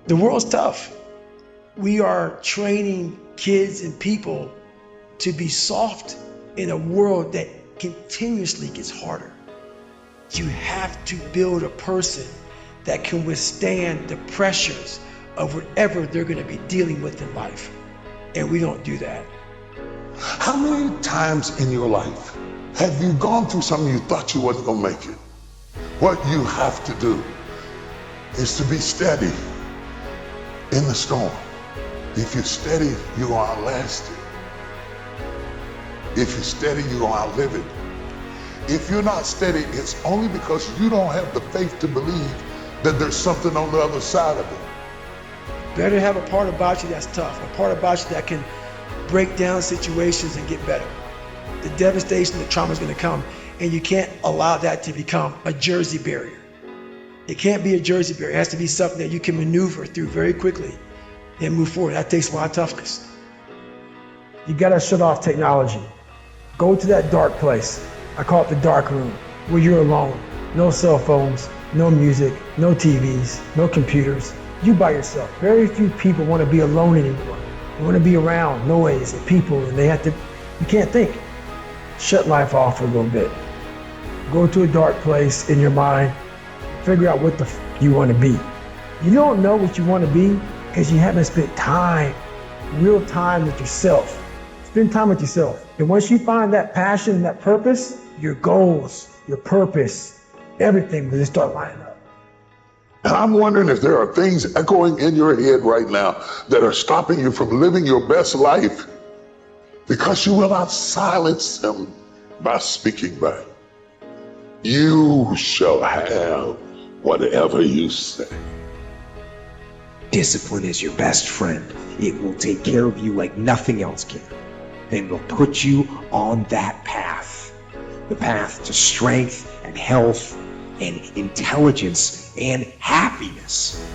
The world's tough. We are training kids and people to be soft in a world that continuously gets harder. You have to build a person that can withstand the pressures of whatever they're going to be dealing with in life. And we don't do that. How many times in your life have you gone through something you thought you wasn't going to make it? What you have to do is to be steady in the storm. If you're steady, you're going to outlast it. If you're steady, you're going to outlive it. If you're not steady, it's only because you don't have the faith to believe that there's something on the other side of it. Better have a part about you that's tough, a part about you that can break down situations and get better. The devastation, the trauma is going to come, and you can't allow that to become a Jersey barrier. It can't be a Jersey barrier. It has to be something that you can maneuver through very quickly and move forward. That takes a lot of toughness. You got to shut off technology. Go to that dark place. I call it the dark room, where you're alone. No cell phones, no music, no TVs, no computers. You by yourself. Very few people want to be alone anymore. They want to be around noise and people, and you can't think. Shut life off for a little bit. Go to a dark place in your mind. Figure out what you want to be. You don't know what you want to be because you haven't spent real time with yourself. Spend time with yourself. And once you find that passion, that purpose, your goals, your purpose, everything will just start lining up. And I'm wondering if there are things echoing in your head right now that are stopping you from living your best life because you will not silence them by speaking back. You shall have whatever you say. Discipline is your best friend. It will take care of you like nothing else can. And will put you on that path. The path to strength and health and intelligence and happiness.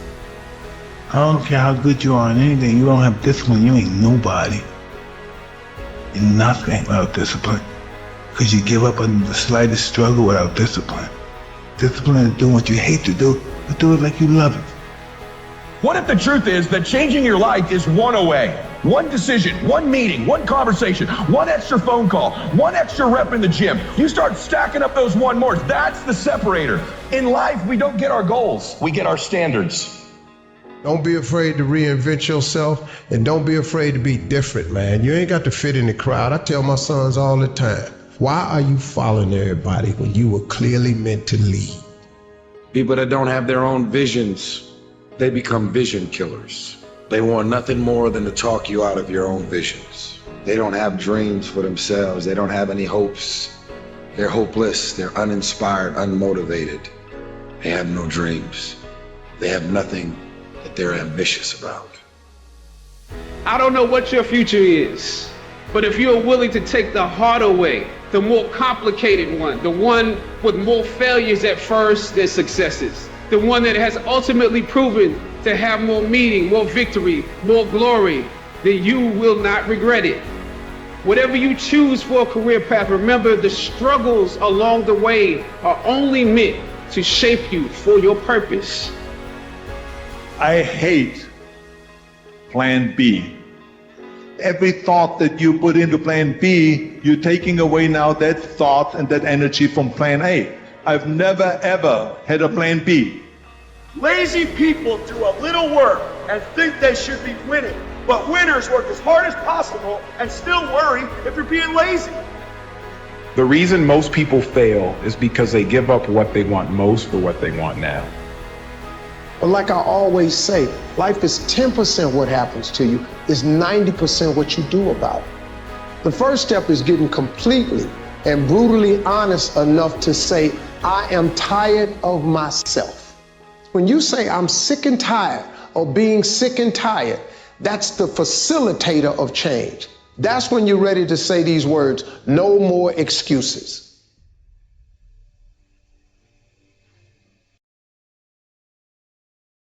I don't care how good you are in anything, you don't have discipline, you ain't nobody. You're nothing without discipline. Because you give up on the slightest struggle without discipline. Discipline is doing what you hate to do, but do it like you love it. What if the truth is that changing your life is one away? One decision, one meeting, one conversation, one extra phone call, one extra rep in the gym. You start stacking up those one mores. That's the separator. In life, we don't get our goals. We get our standards. Don't be afraid to reinvent yourself, and don't be afraid to be different, man. You ain't got to fit in the crowd. I tell my sons all the time, why are you following everybody when you were clearly meant to lead? People that don't have their own visions, they become vision killers. They want nothing more than to talk you out of your own visions. They don't have dreams for themselves. They don't have any hopes. They're hopeless. They're uninspired, unmotivated. They have no dreams. They have nothing that they're ambitious about. I don't know what your future is, but if you're willing to take the harder way, the more complicated one, the one with more failures at first than successes, the one that has ultimately proven to have more meaning, more victory, more glory, then you will not regret it. Whatever you choose for a career path, remember the struggles along the way are only meant to shape you for your purpose. I hate plan B. Every thought that you put into plan B, you're taking away now that thought and that energy from plan A. I've never ever had a plan B. Lazy people do a little work and think they should be winning, but winners work as hard as possible and still worry if you're being lazy. The reason most people fail is because they give up what they want most for what they want now. But like I always say, life is 10% what happens to you, is 90% what you do about it. The first step is getting completely and brutally honest enough to say, I am tired of myself. When you say I'm sick and tired of being sick and tired, that's the facilitator of change. That's when you're ready to say these words, no more excuses.